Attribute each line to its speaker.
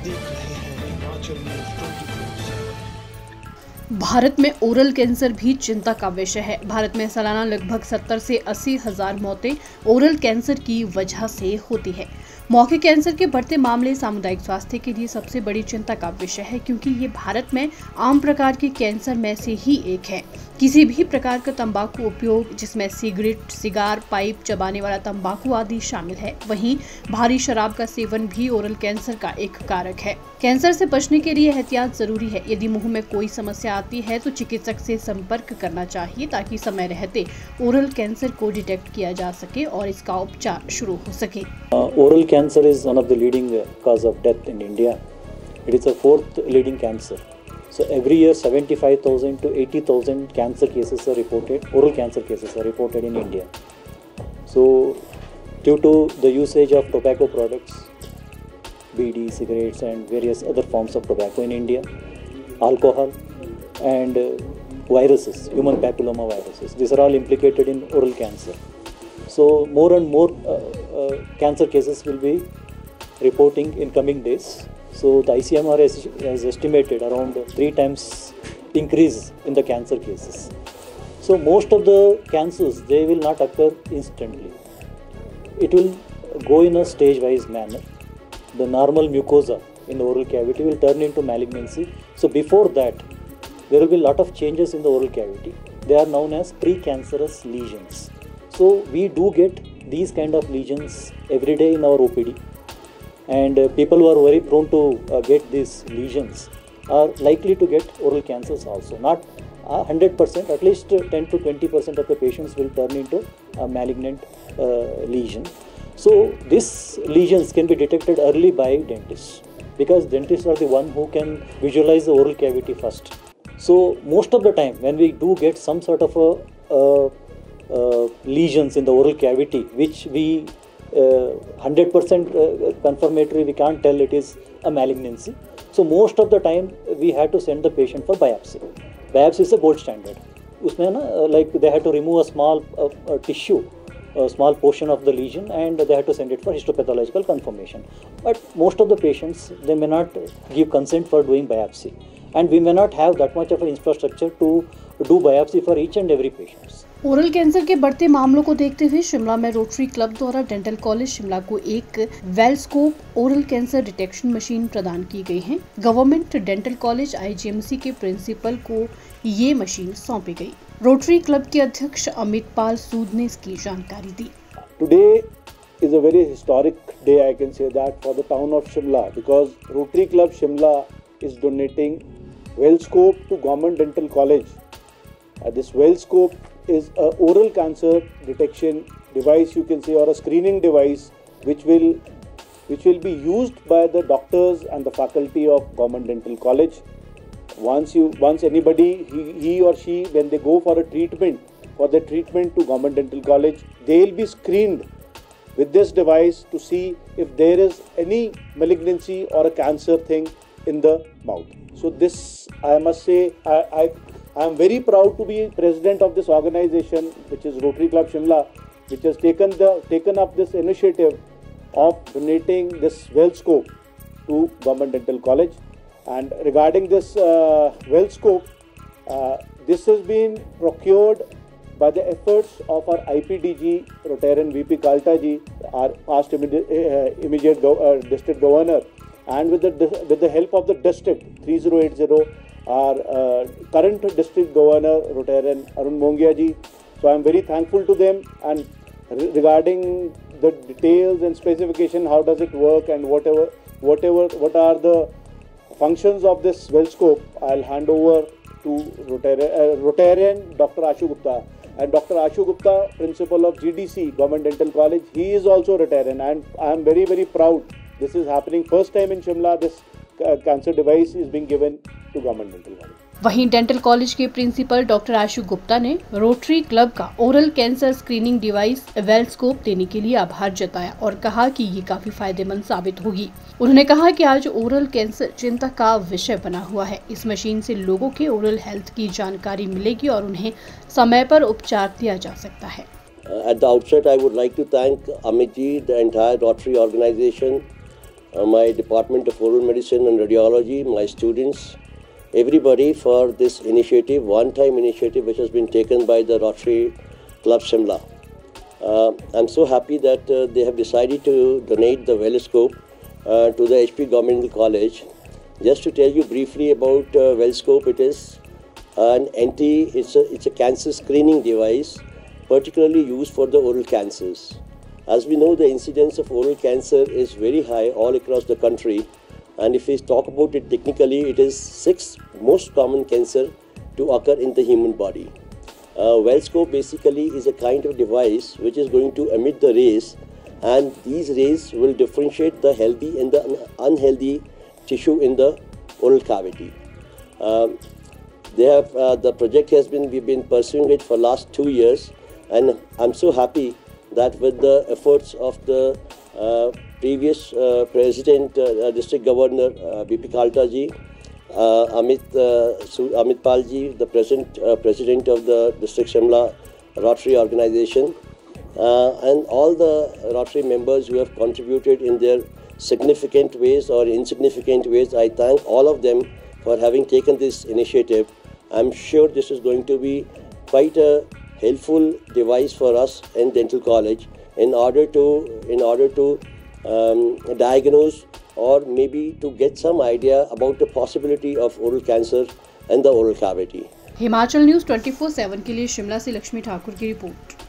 Speaker 1: देख रहे हैं हिमाचल न्यूज़ 24/7।
Speaker 2: भारत में ओरल कैंसर भी चिंता का विषय है। भारत में सालाना लगभग 70 से 80 हजार मौतें ओरल कैंसर की वजह से होती है। मौखिक कैंसर के बढ़ते मामले सामुदायिक स्वास्थ्य के लिए सबसे बड़ी चिंता का विषय है, क्योंकि ये भारत में आम प्रकार के कैंसर में से ही एक है। किसी भी प्रकार का तंबाकू उपयोग, जिसमें सिगरेट, सिगार, पाइप, चबाने वाला तंबाकू आदि शामिल है। वहीं भारी शराब का सेवन भी ओरल कैंसर का एक कारक है। कैंसर से बचने के लिए एहतियात जरूरी है। यदि मुंह में कोई समस्या आती है तो चिकित्सक से संपर्क करना चाहिए, ताकि समय रहते ओरल कैंसर को डिटेक्ट किया जा सके और इसका उपचार शुरू हो सके।
Speaker 3: Oral cancer is one of the leading cause of death in India. It is the fourth leading cancer. So every year 75,000 to 80,000 cancer cases are reported, oral cancer cases are reported in India. So due to the usage of tobacco products, BD, cigarettes and various other forms of tobacco in India, alcohol and viruses, human papilloma viruses, these are all implicated in oral cancer. So more and more cancer cases will be reporting in coming days. So the ICMR has estimated around 3 times increase in the cancer cases. So most of the cancers, they will not occur instantly. It will go in a stage-wise manner. The normal mucosa in the oral cavity will turn into malignancy. So before that, there will be a lot of changes in the oral cavity. They are known as precancerous lesions. So we do get these kind of lesions every day in our OPD, and people who are very prone to get these lesions are likely to get oral cancers also. Not 100%, at least 10 to 20% of the patients will turn into a malignant lesion. So these lesions can be detected early by dentists, because dentists are the one who can visualize the oral cavity first. So most of the time when we do get some sort of a lesions in the oral cavity, which we 100% confirmatory, we can't tell it is a malignancy. So most of the time we had to send the patient for biopsy. Biopsy is a gold standard. उसमें ना like they had to remove a small tissue, a small portion of the lesion, and they had to send it for histopathological confirmation. But most of the patients, they may not give consent for doing biopsy, and we may not have that much of an infrastructure to do biopsy for each and every patient.
Speaker 2: Oral cancer के बढ़ते मामलों को देखते हुए शिमला में rotary club द्वारा dental college Shimla को एक वेलस्कोप ओरल कैंसर डिटेक्शन मशीन प्रदान की गई है। गवर्नमेंट डेंटल कॉलेज IGMC के प्रिंसिपल को ये मशीन सौंपी गई। रोटरी क्लब के अध्यक्ष अमित पाल सूद ने इसकी जानकारी दी।
Speaker 4: Today is a very historic day, I can say that, for the town of Shimla, because Rotary Club Shimla is donating Wellscope to Government Dental College. This Wellscope is a oral cancer detection device, you can say, or a screening device which will be used by the doctors and the faculty of Government Dental College. Once anybody, he or she, when they go for a treatment, to Government Dental College, they will be screened with this device to see if there is any malignancy or a cancer thing in the mouth. So this, I must say, I am very proud to be president of this organization, which is Rotary Club Shimla, which has taken up this initiative of donating this Wellscope to Government Dental College. And regarding this Wellscope, this has been procured by the efforts of our IPDG, Rotarian VP Kalta ji, our past immediate district governor, and with the help of the district 3080, our current district governor, Rotarian Arun Mongia ji. So I am very thankful to them. And regarding the details and specification, how does it work, and what are the functions of this Wellscope, I'll hand over to Rotarian Dr. Ashu Gupta. And Dr. Ashu Gupta, principal of GDC, Government Dental College, he is also Rotarian, and I am very, very proud. This is happening first time in Shimla. This cancer device is being given to Government Dental College.
Speaker 2: वहीं dental college के principal doctor आशु गुप्ता ने rotary club का oral cancer screening device वेलस्कोप देने के लिए आभार जताया और कहा कि ये काफी फायदेमंद साबित होगी। उन्होंने कहा कि आज ओरल कैंसर चिंता का विषय बना हुआ है। इस मशीन से लोगों के ओरल हेल्थ की जानकारी मिलेगी और उन्हें समय पर उपचार दिया जा सकता है।
Speaker 5: At the outset, I would like to thank Amit ji, the entire Rotary organization, my Department of Oral Medicine and Radiology, my students, everybody for this initiative, one-time initiative which has been taken by the Rotary Club Shimla. I'm so happy that they have decided to donate the Wellscope to the HP Government College. Just to tell you briefly about Wellscope, it is it's a cancer screening device, particularly used for the oral cancers. As we know, the incidence of oral cancer is very high all across the country, and if we talk about it technically, it is 6th most common cancer to occur in the human body. Wellscope basically is a kind of device which is going to emit the rays, and these rays will differentiate the healthy and the unhealthy tissue in the oral cavity. The project we've been pursuing it for last 2 years, and I'm so happy that with the efforts of the previous President, District Governor BP Khalta ji, Amit Pal ji, the present President of the District Shimla Rotary Organization, and all the Rotary members who have contributed in their significant ways or insignificant ways, I thank all of them for having taken this initiative. I'm sure this is going to be quite a helpful device for us in dental college in order to diagnose or maybe to get some idea about the possibility of oral cancer and the oral cavity.
Speaker 2: Himachal news 24/7 के लिए शिमला से लक्ष्मी ठाकुर की report.